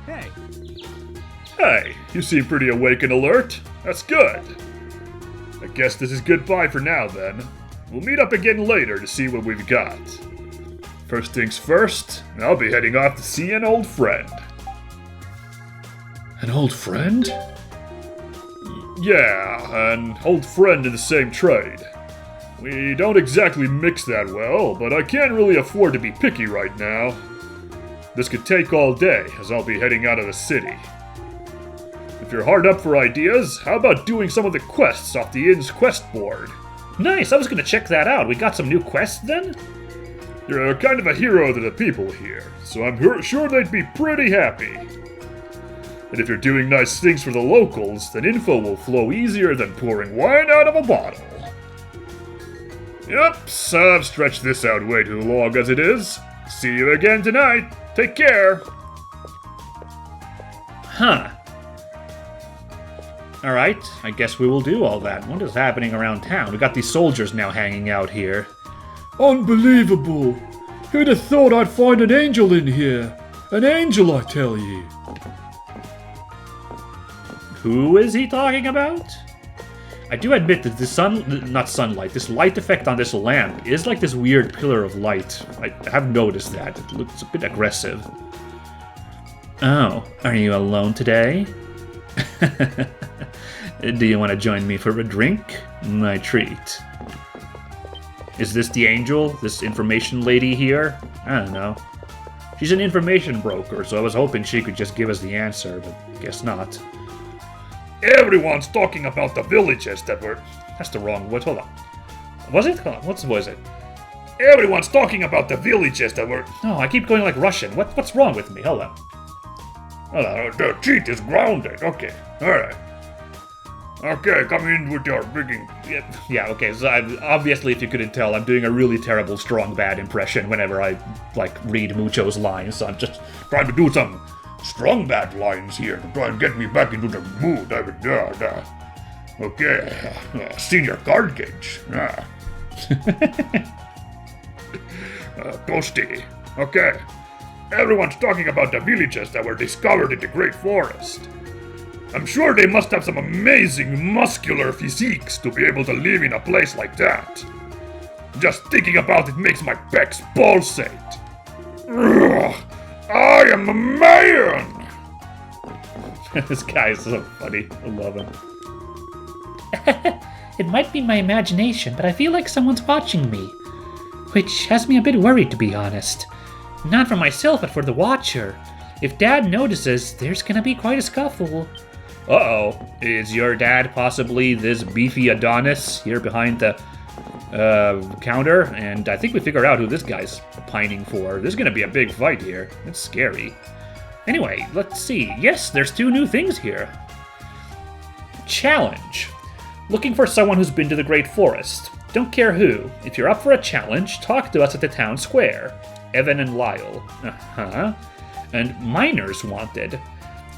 Hey. Hey, you seem pretty awake and alert. That's good. I guess this is goodbye for now then. We'll meet up again later to see what we've got. First things first, I'll be heading off to see an old friend. An old friend? Yeah, an old friend in the same trade. We don't exactly mix that well, but I can't really afford to be picky right now. This could take all day, as I'll be heading out of the city. If you're hard up for ideas, how about doing some of the quests off the inn's quest board? Nice, I was gonna check that out. We got some new quests then? You're kind of a hero to the people here, so I'm sure they'd be pretty happy. And if you're doing nice things for the locals, then info will flow easier than pouring wine out of a bottle. Yep, so I've stretched this out way too long as it is. See you again tonight. Take care. Huh. Alright, I guess we will do all that. What is happening around town? We got these soldiers now hanging out here. Unbelievable! Who'd have thought I'd find an angel in here? An angel, I tell you. Who is he talking about? I do admit that this light effect on this lamp is like this weird pillar of light. I have noticed that. It looks a bit aggressive. Oh, are you alone today? Do you want to join me for a drink? My treat. Is this the angel? This information lady here? I don't know. She's an information broker, so I was hoping she could just give us the answer, but guess not. Everyone's talking about the villages that were... That's the wrong word. Hold on. Was it? Hold on. What was it? Everyone's talking about the villages that were... No, I keep going like Russian. What's wrong with me? Hold on. The cheat is grounded. Okay. Alright. Okay, come in with your rigging. Yeah, okay, so obviously, if you couldn't tell, I'm doing a really terrible strong bad impression whenever I, read Mucho's lines, so I'm just trying to do some strong bad lines here to try and get me back into the mood. Okay, senior card gauge. Toasty. Okay. Everyone's talking about the villages that were discovered in the Great Forest. I'm sure they must have some amazing muscular physiques to be able to live in a place like that. Just thinking about it makes my pecs pulsate. Ugh, I am a man! This guy is so funny. I love him. It might be my imagination, but I feel like someone's watching me. Which has me a bit worried, to be honest. Not for myself, but for the watcher. If Dad notices, there's gonna be quite a scuffle. Uh-oh. Is your dad possibly this beefy Adonis here behind the counter? And I think we figured out who this guy's pining for. There's gonna be a big fight here. It's scary. Anyway, let's see. Yes, there's 2 new things here. Challenge. Looking for someone who's been to the Great Forest. Don't care who. If you're up for a challenge, talk to us at the town square. Evan and Lyle. Uh-huh. And miners wanted.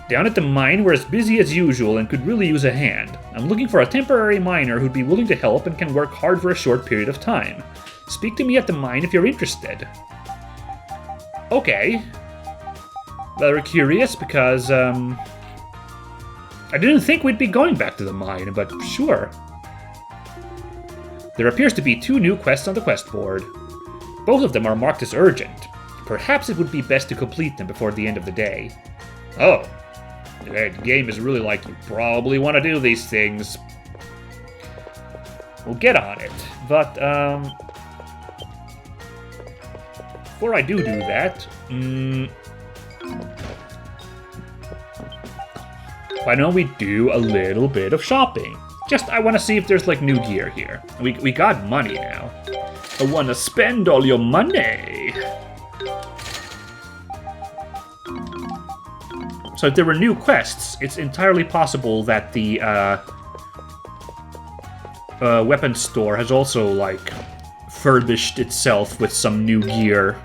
Down at the mine, we're as busy as usual and could really use a hand. I'm looking for a temporary miner who'd be willing to help and can work hard for a short period of time. Speak to me at the mine if you're interested. Okay. Very curious because, I didn't think we'd be going back to the mine, but sure. There appears to be 2 new quests on the quest board. Both of them are marked as urgent. Perhaps it would be best to complete them before the end of the day. Oh. The game is really like, you probably want to do these things. We'll get on it, but, before I do that, why don't we do a little bit of shopping? Just, I want to see if there's, new gear here. We got money now. I want to spend all your money. So if there were new quests, it's entirely possible that the weapons store has also, furbished itself with some new gear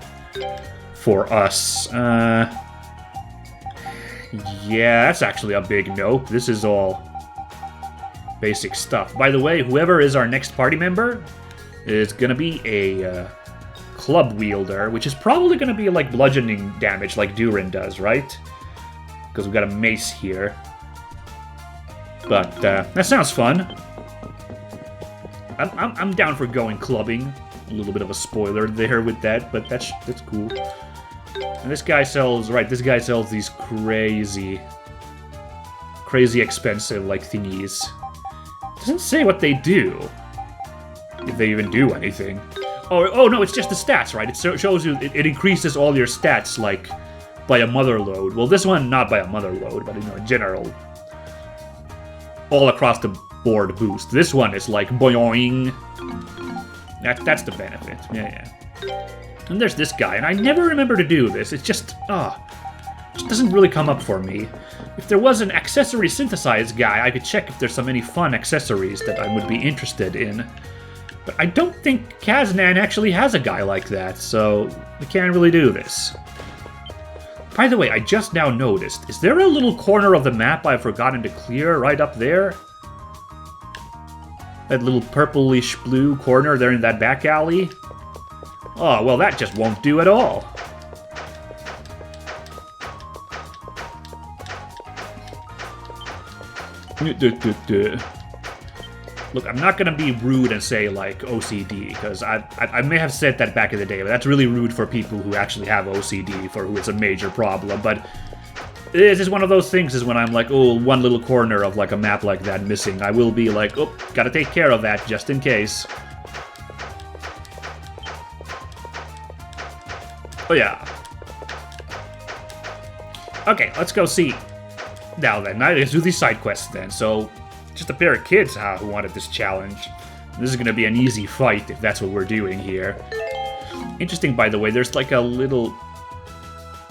for us. Yeah, that's actually a big nope. This is all basic stuff. By the way, whoever is our next party member is gonna be a club wielder, which is probably gonna be bludgeoning damage like Duren does, right? because we've got a mace here. But that sounds fun. I'm down for going clubbing. A little bit of a spoiler there with that, but that's cool. And this guy sells these crazy expensive like thingies. Doesn't say what they do. If they even do anything. Oh no, it's just the stats, right? It shows you, it increases all your stats, like, by a mother load. Well, this one, not by a mother load, but, in general. All across the board boost. This one is like, boing. That's the benefit. Yeah. And there's this guy, and I never remember to do this. It's just, it doesn't really come up for me. If there was an accessory synthesized guy, I could check if there's any fun accessories that I would be interested in. But I don't think Kaznan actually has a guy like that, so we can't really do this. By the way, I just now noticed, is there a little corner of the map I've forgotten to clear right up there? That little purplish blue corner there in that back alley? Oh, well, that just won't do at all. Look, I'm not gonna be rude and say, like, OCD, because I may have said that back in the day, but that's really rude for people who actually have OCD, for who it's a major problem, but this is one of those things is when I'm like, oh, one little corner of, like, a map like that missing, I will be like, oh, gotta take care of that, just in case. Oh, yeah. Okay, let's go see. Now then, let's do these side quests then, so... Just a pair of kids who wanted this challenge. This is gonna be an easy fight if that's what we're doing here. Interesting, by the way, there's like a little...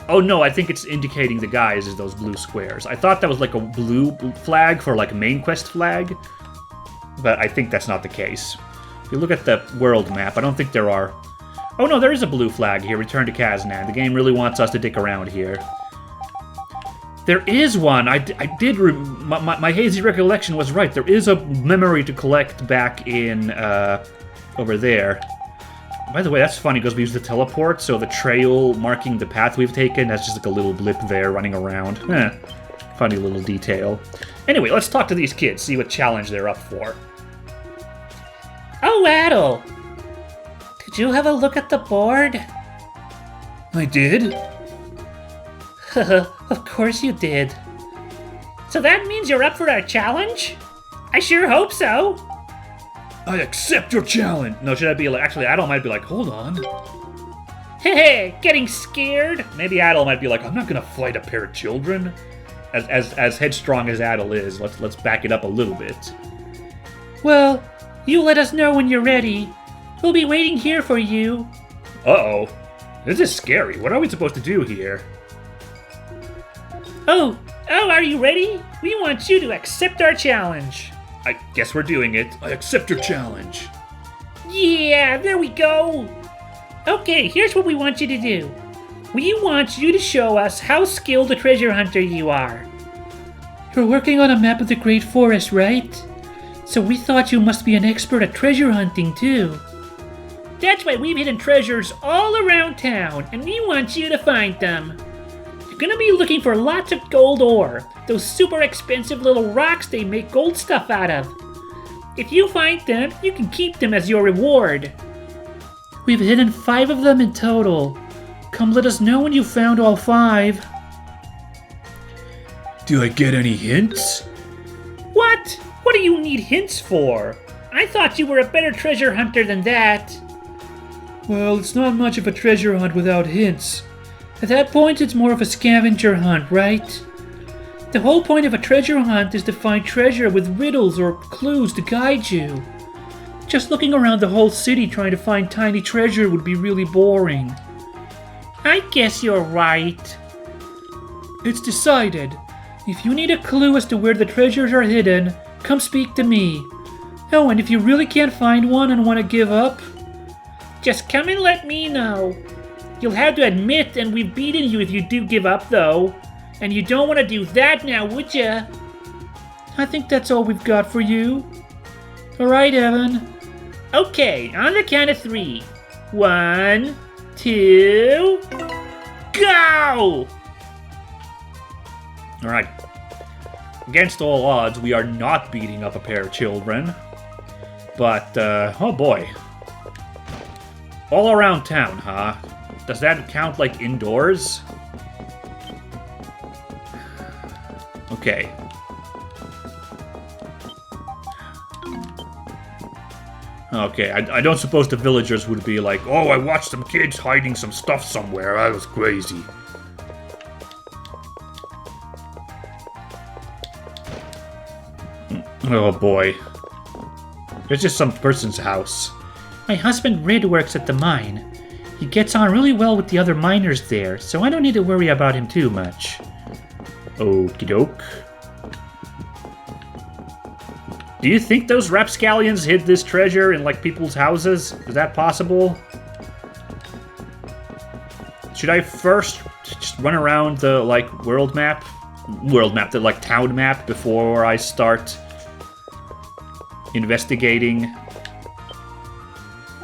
Oh no, I think it's indicating the guys as those blue squares. I thought that was like a blue flag for like a main quest flag, but I think that's not the case. If you look at the world map, I don't think there are... Oh no, there is a blue flag here, Return to Kaznan. The game really wants us to dick around here. There is one. My hazy recollection was right. There is a memory to collect back in over there. By the way, that's funny because we use the teleport, so the trail marking the path we've taken, that's just like a little blip there running around. Funny little detail. Anyway, let's talk to these kids, see what challenge they're up for. Oh, Adol! Did you have a look at the board? I did? Of course you did. So that means you're up for our challenge? I sure hope so. I accept your challenge. No, should I be like... Actually, Adol might be like, hold on. Hey, getting scared? Maybe Adol might be like, I'm not gonna fight a pair of children. As headstrong as Adol is, let's back it up a little bit. Well, you let us know when you're ready. We'll be waiting here for you. Uh-oh. This is scary. What are we supposed to do here? Oh, are you ready? We want you to accept our challenge. I guess we're doing it. I accept your challenge. Yeah, there we go. Okay, here's what we want you to do. We want you to show us how skilled a treasure hunter you are. You're working on a map of the Great Forest, right? So we thought you must be an expert at treasure hunting, too. That's why we've hidden treasures all around town, and we want you to find them. You're gonna be looking for lots of gold ore, those super expensive little rocks they make gold stuff out of. If you find them, you can keep them as your reward. We've hidden 5 of them in total. Come let us know when you found all 5. Do I get any hints? What? What do you need hints for? I thought you were a better treasure hunter than that. Well, it's not much of a treasure hunt without hints. At that point, it's more of a scavenger hunt, right? The whole point of a treasure hunt is to find treasure with riddles or clues to guide you. Just looking around the whole city trying to find tiny treasure would be really boring. I guess you're right. It's decided. If you need a clue as to where the treasures are hidden, come speak to me. Oh, and if you really can't find one and want to give up, just come and let me know. You'll have to admit, and we've beaten you if you do give up, though. And you don't want to do that now, would ya? I think that's all we've got for you. All right, Evan. Okay, on the count of 3. 1, 2, go! Alright. Against all odds, we are not beating up a pair of children. But, oh boy. All around town, huh? Does that count like indoors? Okay. Okay, I don't suppose the villagers would be like, oh, I watched some kids hiding some stuff somewhere. That was crazy. Oh boy. It's just some person's house. My husband Rid works at the mine. He gets on really well with the other miners there, so I don't need to worry about him too much. Okie doke. Do you think those rapscallions hid this treasure in, like, people's houses? Is that possible? Should I first just run around the, like, world map? The, like, town map before I start investigating?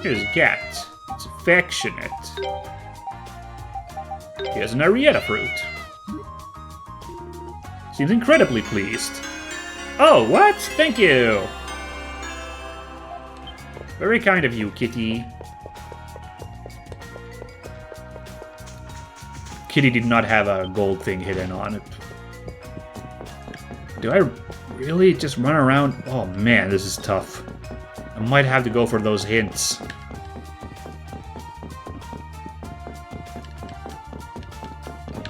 Here's a cat. It's affectionate. Here's an Arietta fruit. Seems incredibly pleased. Oh, what? Thank you! Very kind of you, kitty. Kitty did not have a gold thing hidden on it. Do I really just run around? Oh man, this is tough. I might have to go for those hints.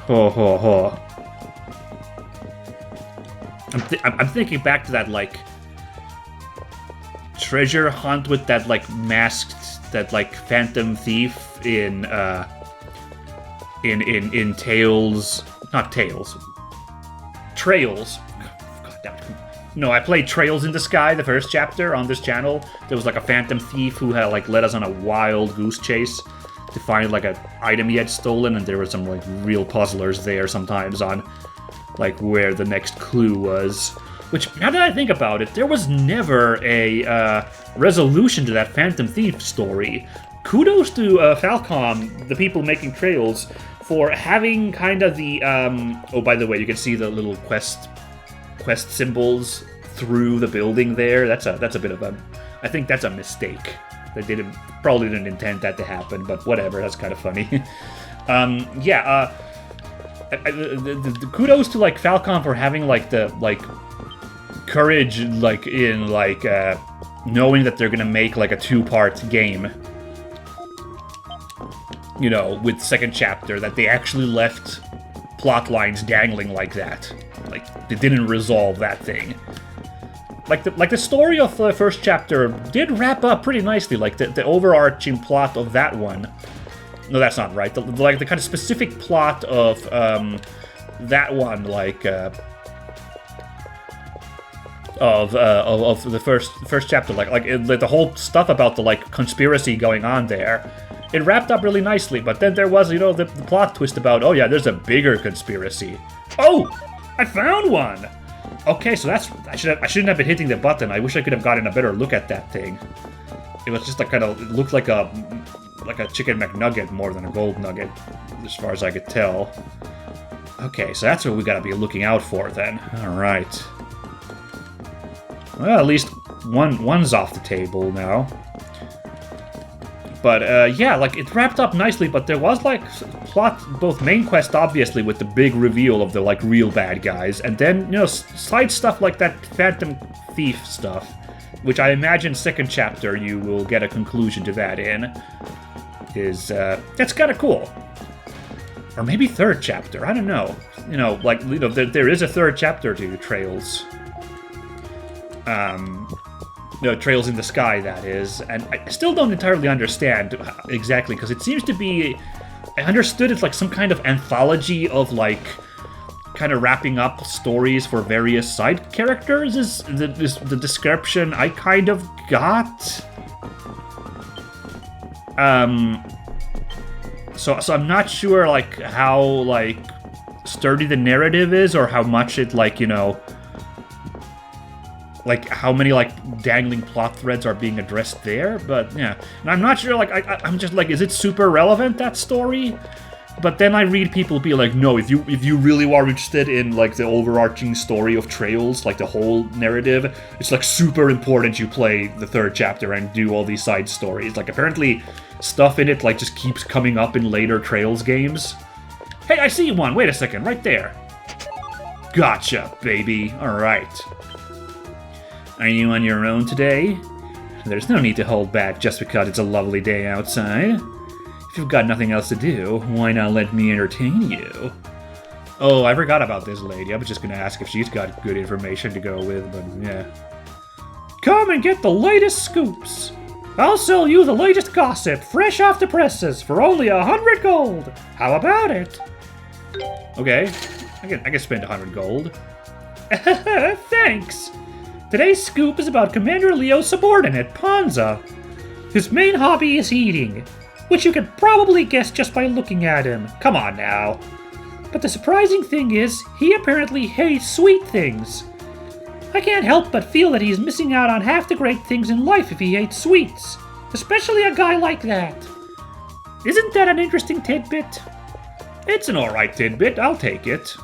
Ho ho ho. I'm thinking back to that, like, treasure hunt with that, like, masked, that, like, phantom thief in Tales, not Tales, Trails. God damn it. No, I played Trails in the Sky, the first chapter on this channel. There was, like, a phantom thief who had, like, led us on a wild goose chase to find, like, an item he had stolen, and there were some, like, real puzzlers there sometimes on, like, where the next clue was. Which, now that I think about it, there was never a resolution to that Phantom Thief story. Kudos to Falcom, the people making Trails, for having kind of the, oh, by the way, you can see the little quest symbols through the building there. That's a bit of a, I think that's a mistake. They probably didn't intend that to happen, but whatever, that's kind of funny. Yeah, the kudos to, like, Falcom for having, like, the, like, courage, like, in, like, knowing that they're gonna make, like, a two-part game, you know, with second chapter, that they actually left plot lines dangling like that. Like, they didn't resolve that thing. Like the story of the first chapter did wrap up pretty nicely, like, the overarching plot of that one. No, that's not right. The kind of specific plot of that one, like of the first chapter, like the whole stuff about the, like, conspiracy going on there. It wrapped up really nicely, but then there was, you know, the plot twist about, oh yeah, there's a bigger conspiracy. Oh, I found one. Okay, so that's I shouldn't have been hitting the button. I wish I could have gotten a better look at that thing. It was just like it looked like a chicken McNugget more than a gold nugget, as far as I could tell. Okay, so that's what we gotta be looking out for then. Alright. Well, at least one's off the table now. But, yeah, like, it wrapped up nicely, but there was, like, plot, both main quest, obviously, with the big reveal of the, like, real bad guys, and then, you know, side stuff like that Phantom Thief stuff, which I imagine second chapter you will get a conclusion to that in. That's kind of cool. Or maybe third chapter, I don't know. You know, like, you know, there is a third chapter to Trails. You know, Trails in the Sky, that is. And I still don't entirely understand exactly, because it seems to be... I understood it's like some kind of anthology of, like, kind of wrapping up stories for various side characters, is the description I kind of got. So I'm not sure, like, how, like, sturdy the narrative is, or how much it, like, you know... like, how many, like, dangling plot threads are being addressed there, but, yeah. And I'm not sure, like, I'm just, like, is it super relevant, that story? But then I read people be like, no, if you really are interested in like the overarching story of Trails, like the whole narrative, it's like super important you play the 3rd chapter and do all these side stories. Like apparently stuff in it like just keeps coming up in later Trails games. Hey, I see one. Wait a second, right there. Gotcha, baby. Alright. Are you on your own today? There's no need to hold back just because it's a lovely day outside. If you've got nothing else to do, why not let me entertain you? Oh, I forgot about this lady. I was just gonna ask if she's got good information to go with, but yeah. Come and get the latest scoops. I'll sell you the latest gossip, fresh off the presses, for only 100 gold. How about it? Okay, I can spend 100 gold. Thanks. Today's scoop is about Commander Leo's subordinate, Panza. His main hobby is eating, which you can probably guess just by looking at him. Come on now. But the surprising thing is, he apparently hates sweet things. I can't help but feel that he's missing out on half the great things in life if he hates sweets. Especially a guy like that. Isn't that an interesting tidbit? It's an alright tidbit, I'll take it.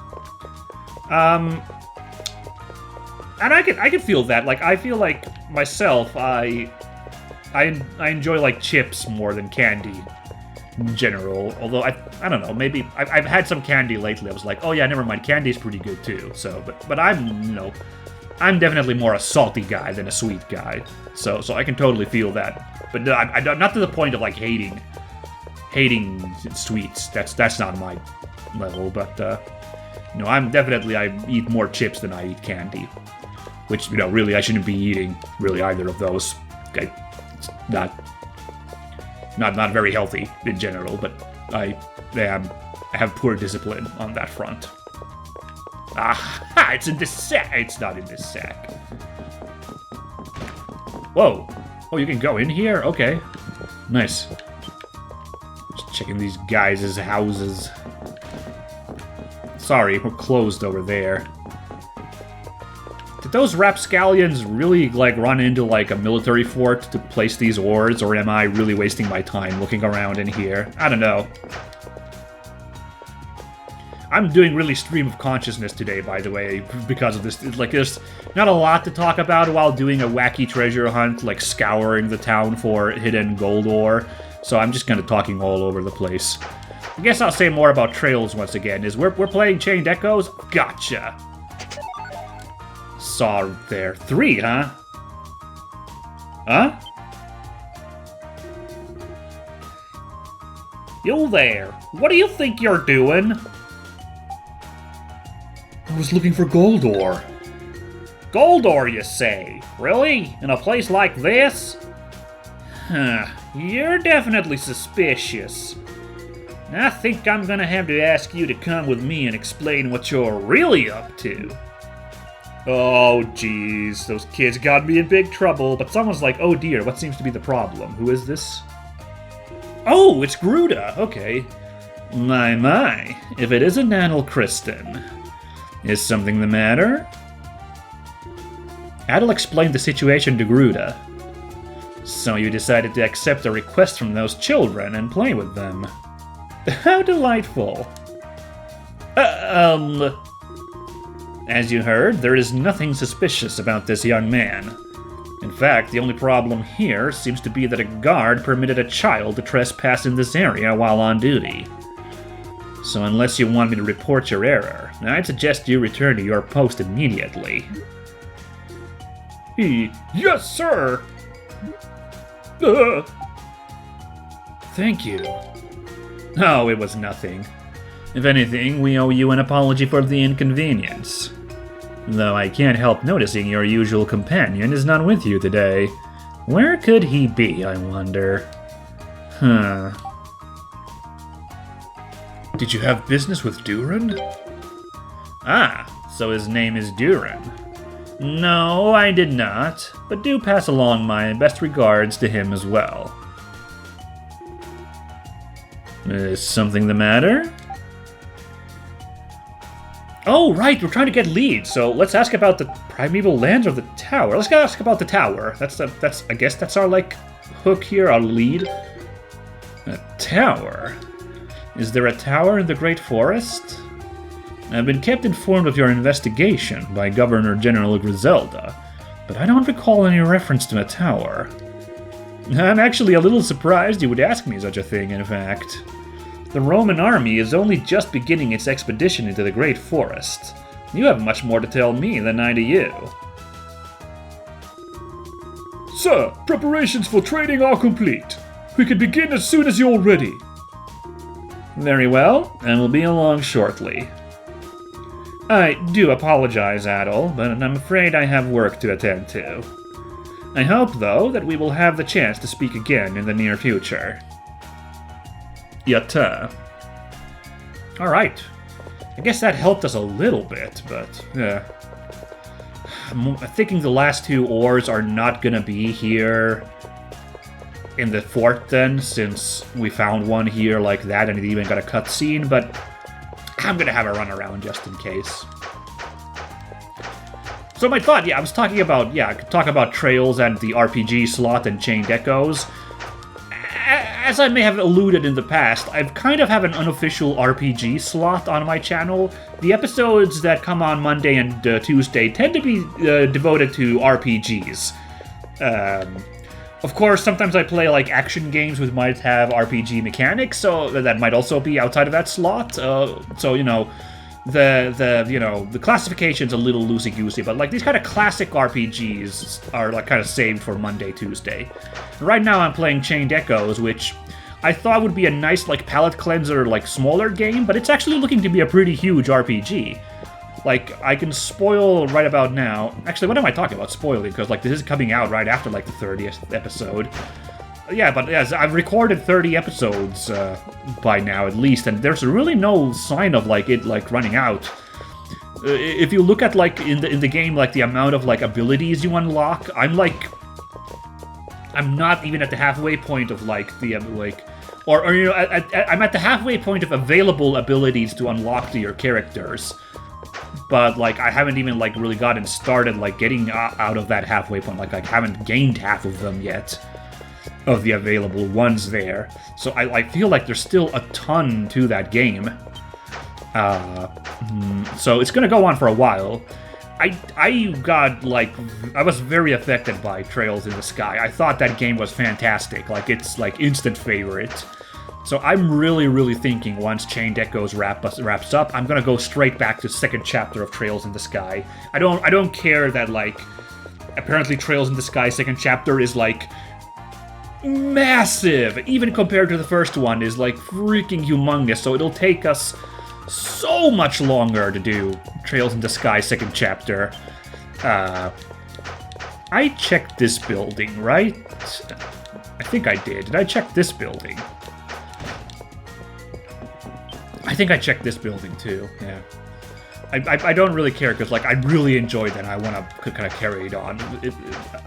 And I can feel that. Like, I feel like myself, I enjoy like chips more than candy in general. Although I don't know, maybe I've had some candy lately. I was like, oh yeah, never mind, candy's pretty good too. So, but I'm I'm definitely more a salty guy than a sweet guy. So I can totally feel that. But I not to the point of like hating sweets. That's not my level. But I eat more chips than I eat candy. Which really I shouldn't be eating really either of those. It's not very healthy in general, but I have poor discipline on that front. Aha! It's in this sack. It's not in this sack. Whoa! Oh, you can go in here? Okay. Nice. Just checking these guys' houses. Sorry, we're closed over there. Did those rapscallions really, run into, a military fort to place these ores, or am I really wasting my time looking around in here? I don't know. I'm doing really stream of consciousness today, by the way, because of this. There's not a lot to talk about while doing a wacky treasure hunt, scouring the town for hidden gold ore, so I'm just kind of talking all over the place. I guess I'll say more about Trails once again, we're playing Chained Echoes? Gotcha! Saw there. 3, huh? Huh? You there. What do you think you're doing? I was looking for gold ore. Gold ore, you say? Really? In a place like this? Huh. You're definitely suspicious. I think I'm gonna have to ask you to come with me and explain what you're really up to. Oh, jeez, those kids got me in big trouble, but someone's like, oh dear, what seems to be the problem? Who is this? Oh, it's Gruda, okay. My, if it isn't Adol Kristen. Is something the matter? Adol explained the situation to Gruda. So you decided to accept a request from those children and play with them. How delightful. As you heard, there is nothing suspicious about this young man. In fact, the only problem here seems to be that a guard permitted a child to trespass in this area while on duty. So unless you want me to report your error, I'd suggest you return to your post immediately. Yes, sir! Thank you. Oh, it was nothing. If anything, we owe you an apology for the inconvenience. Though I can't help noticing your usual companion is not with you today. Where could he be, I wonder? Huh. Did you have business with Duren? Ah, so his name is Duren. No, I did not, but do pass along my best regards to him as well. Is something the matter? Oh, right, we're trying to get leads, so let's ask about the primeval lands or the tower. Let's ask about the tower. That's I guess that's our, hook here, our lead. A tower? Is there a tower in the Great Forest? I've been kept informed of your investigation by Governor General Griselda, but I don't recall any reference to a tower. I'm actually a little surprised you would ask me such a thing, in fact. The Roman army is only just beginning its expedition into the Great Forest. You have much more to tell me than I to you. Sir, preparations for training are complete. We can begin as soon as you're ready. Very well, and we'll be along shortly. I do apologize, Adol, but I'm afraid I have work to attend to. I hope, though, that we will have the chance to speak again in the near future. Yatta. Alright. I guess that helped us a little bit, but I'm thinking the last two ores are not gonna be here in the fort then, since we found one here like that and it even got a cutscene, but I'm gonna have a run around just in case. So my thought, I was talking about, I could talk about Trails and the RPG slot and Chained Echoes. As I may have alluded in the past, I've kind of have an unofficial RPG slot on my channel. The episodes that come on Monday and Tuesday tend to be devoted to RPGs. Of course, sometimes I play like action games which might have RPG mechanics, so that might also be outside of that slot. So you know, the classification's a little loosey-goosey, but like these kind of classic RPGs are like kind of saved for Monday, Tuesday. Right now I'm playing Chained Echoes, which I thought would be a nice like palate cleanser, like smaller game, but it's actually looking to be a pretty huge RPG. Like, I can spoil right about now. Actually, what am I talking about spoiling? Because, like, this is coming out right after, like, the 30th episode. Yeah, but yes, I've recorded 30 episodes by now, at least, and there's really no sign of, like, it, like, running out. If you look at, like, in the game, like, the amount of, like, abilities you unlock, I'm not even at the halfway point of, like, the, like... Or you know, I'm at the halfway point of available abilities to unlock to your characters. But, like, I haven't even, like, really gotten started, like, getting out of that halfway point. Like, I haven't gained half of them yet, of the available ones there. So I feel like there's still a ton to that game. So it's gonna go on for a while. I got, like, I was very affected by Trails in the Sky. I thought that game was fantastic. Like, it's, like, instant favorite. So I'm really, really thinking once Chained Echoes wraps up, I'm gonna go straight back to the second chapter of Trails in the Sky. I don't care that, like, apparently Trails in the Sky second chapter is, like, massive! Even compared to the first one, is, like, freaking humongous, so it'll take us so much longer to do Trails in the Sky second chapter. I checked this building, right? I think I did. Did I check this building? I think I checked this building too, yeah. I don't really care, because, like, I really enjoyed that, and I want to kind of carry it on.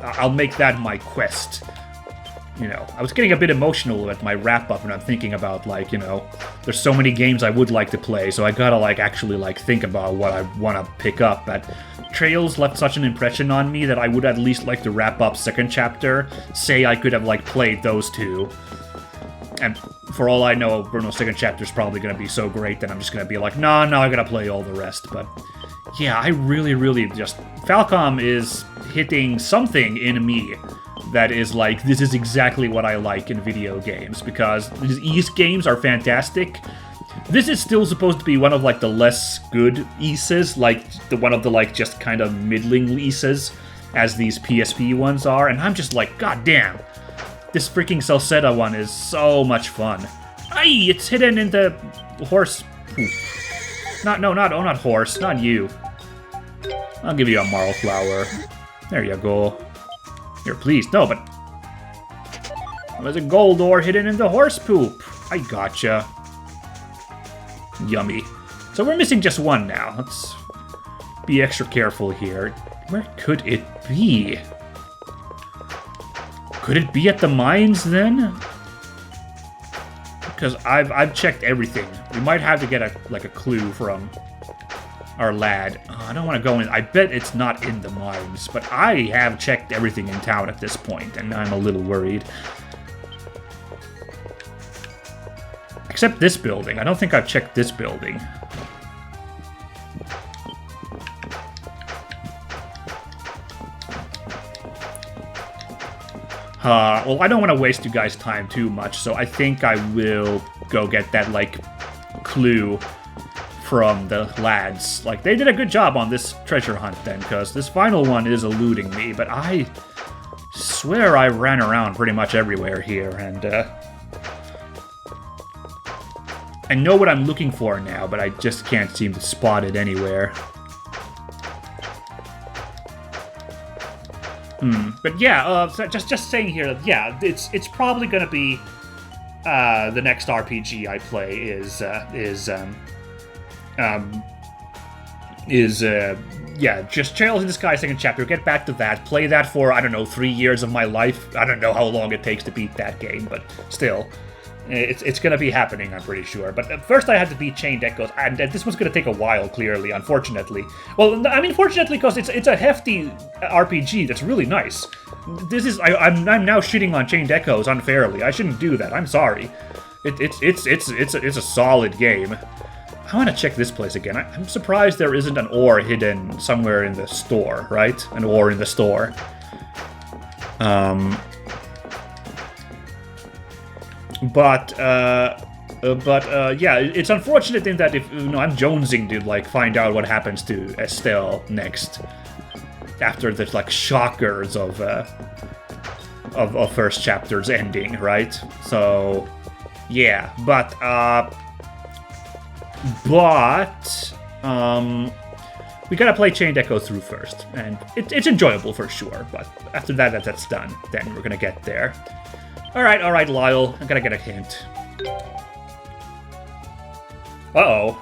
I'll make that my quest. You know, I was getting a bit emotional at my wrap-up, and I'm thinking about, like, you know, there's so many games I would like to play, so I gotta, like, actually, like, think about what I want to pick up. But Trails left such an impression on me that I would at least like to wrap up second chapter, say I could have, like, played those two. And for all I know, Bruno's second chapter is probably going to be so great that I'm just going to be like, no, I got to play all the rest. But yeah, I really just... Falcom is hitting something in me that is like, this is exactly what I like in video games, because these Ys games are fantastic. This is still supposed to be one of, like, the less good Ys's, like, one of the, like, just kind of middling Ys's, as these PSP ones are, and I'm just like, god damn. This freaking Celceta one is so much fun. Aye, it's hidden in the horse poop. Not horse, not you. I'll give you a marl flower. There you go. Here, please. No, but... There's a gold ore hidden in the horse poop. I gotcha. Yummy. So we're missing just one now. Let's be extra careful here. Where could it be? Could it be at the mines, then? Because I've checked everything. We might have to get a clue from our lad. Oh, I don't want to go in. I bet it's not in the mines, but I have checked everything in town at this point, and I'm a little worried. Except this building. I don't think I've checked this building. Well, I don't want to waste you guys' time too much, so I think I will go get that, like, clue from the lads. Like, they did a good job on this treasure hunt then, because this final one is eluding me, but I swear I ran around pretty much everywhere here, and, I know what I'm looking for now, but I just can't seem to spot it anywhere. But yeah, so just saying here, yeah, it's probably gonna be the next RPG I play is just Trails in the Sky second chapter. Get back to that, play that for, I don't know, 3 years of my life. I don't know how long it takes to beat that game, but still. It's going to be happening, I'm pretty sure. But first I had to beat Chained Echoes, and this was going to take a while, clearly, unfortunately. Well, I mean, fortunately, because it's a hefty RPG that's really nice. I'm now shitting on Chained Echoes unfairly. I shouldn't do that. I'm sorry. It's a solid game. I want to check this place again. I'm surprised there isn't an ore hidden somewhere in the store, right? An ore in the store. But yeah, it's unfortunate in that if I'm jonesing to like find out what happens to Estelle next, after the like shockers of first chapter's ending, right? So yeah, but we gotta play Chained Echo through first, and it's enjoyable for sure. But after that's done, then we're gonna get there. All right, Lyle. I gotta get a hint. Uh-oh.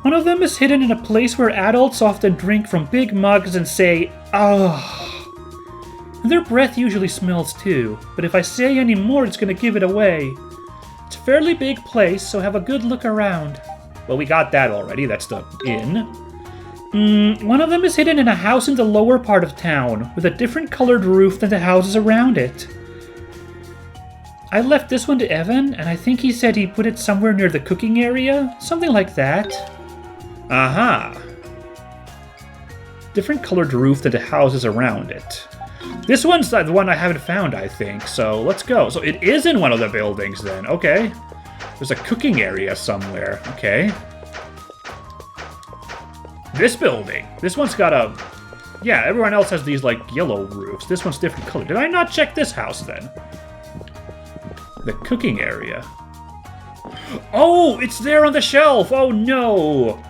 One of them is hidden in a place where adults often drink from big mugs and say, "Oh." And their breath usually smells too, but if I say any more, it's gonna give it away. It's a fairly big place, so have a good look around. Well, we got that already. That's the inn. One of them is hidden in a house in the lower part of town, with a different colored roof than the houses around it. I left this one to Evan, and I think he said he put it somewhere near the cooking area, something like that. Aha. Different colored roof than the houses around it. This one's the one I haven't found, I think, so let's go. So it is in one of the buildings then, okay. There's a cooking area somewhere, okay. This building. This one's got a... Yeah, everyone else has these, like, yellow roofs. This one's different color. Did I not check this house, then? The cooking area. Oh, it's there on the shelf! Oh, no!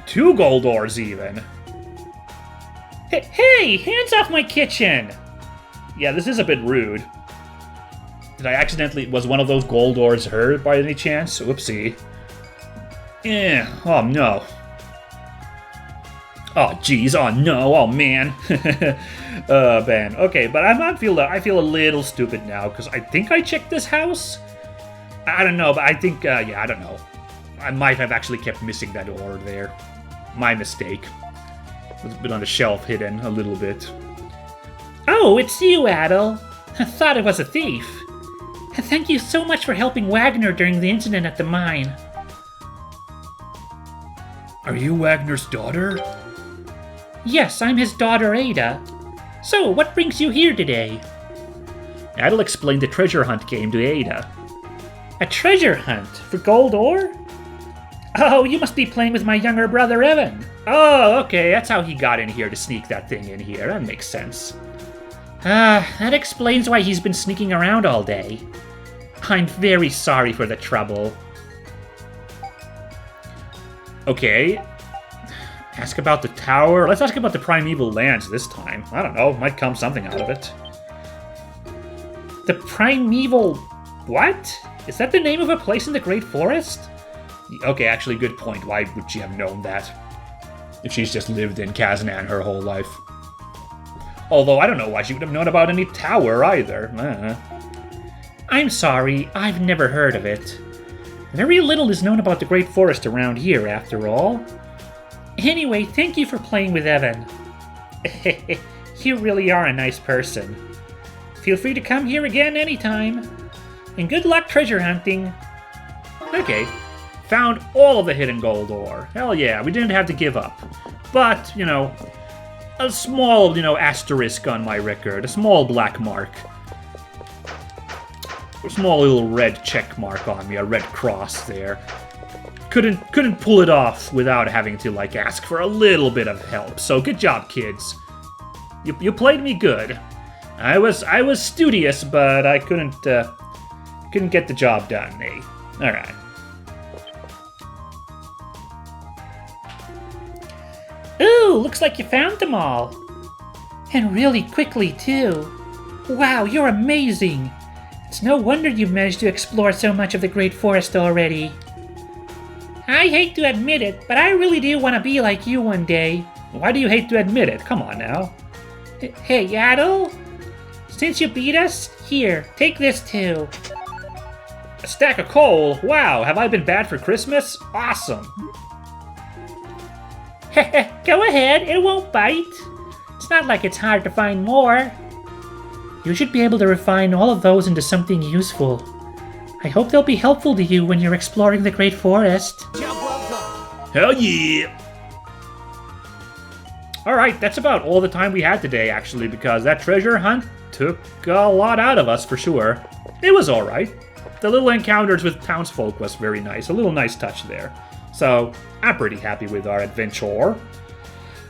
2 gold ores, even. Hey, hands off my kitchen! Yeah, this is a bit rude. Did I accidentally... Was one of those gold ores hurt by any chance? Whoopsie. Yeah. Oh no. Oh jeez. Oh no. Oh man. Man. Okay, but I feel a little stupid now because I think I checked this house. I don't know, but I think yeah, I don't know. I might have actually kept missing that ore there. My mistake. It's been on the shelf hidden a little bit. Oh, it's you, Adol. I thought it was a thief. Thank you so much for helping Wagner during the incident at the mine. Are you Wagner's daughter? Yes, I'm his daughter, Ada. So, what brings you here today? Adol explained the treasure hunt game to Ada. A treasure hunt? For gold ore? Oh, you must be playing with my younger brother, Evan. Oh, okay, that's how he got in here to sneak that thing in here. That makes sense. That explains why he's been sneaking around all day. I'm very sorry for the trouble. Okay. Ask about the tower. Let's ask about the primeval lands this time. I don't know. Might come something out of it. The primeval... What? Is that the name of a place in the Great Forest? Okay, actually, good point. Why would she have known that? If she's just lived in Kaznan her whole life. Although, I don't know why she would have known about any tower either. I'm sorry, I've never heard of it. Very little is known about the Great Forest around here, after all. Anyway, thank you for playing with Evan. You really are a nice person. Feel free to come here again anytime. And good luck treasure hunting. Okay. Found all of the hidden gold ore. Hell yeah, we didn't have to give up. But, you know, a small, asterisk on my record. A small black mark. A small little red check mark on me, a red cross there. Couldn't pull it off without having to, like, ask for a little bit of help. So good job, kids. You played me good. I was studious, but I couldn't get the job done, eh? Alright. Ooh, looks like you found them all. And really quickly, too. Wow, you're amazing. It's no wonder you've managed to explore so much of the Great Forest already. I hate to admit it, but I really do want to be like you one day. Why do you hate to admit it? Come on now. Hey, Adol? Since you beat us, here, take this too. A stack of coal? Wow, have I been bad for Christmas? Awesome. Go ahead, it won't bite. It's not like it's hard to find more. You should be able to refine all of those into something useful. I hope they'll be helpful to you when you're exploring the Great Forest. Hell yeah! Alright, that's about all the time we had today, actually, because that treasure hunt took a lot out of us, for sure. It was alright. The little encounters with townsfolk was very nice. A little nice touch there. So, I'm pretty happy with our adventure.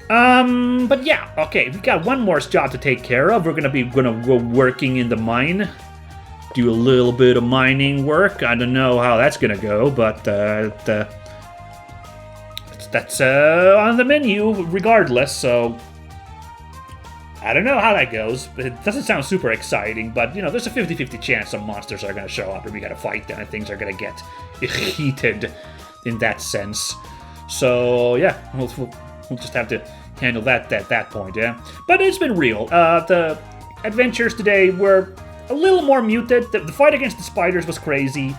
But yeah, okay, we got one more job to take care of. We're gonna go working in the mine. Do a little bit of mining work. I don't know how that's gonna go, but that's on the menu regardless, so I don't know how that goes. It doesn't sound super exciting, but there's a 50-50 chance some monsters are gonna show up and we gotta fight them and things are gonna get heated in that sense. So yeah, we'll just have to handle that at that point, yeah? But it's been real. The adventures today were a little more muted. The fight against the spiders was crazy.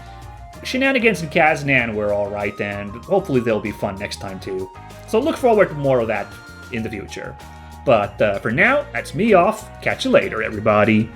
Shenanigans in Kaznan were alright, and hopefully they'll be fun next time too. So look forward to more of that in the future. But for now, that's me off. Catch you later, everybody.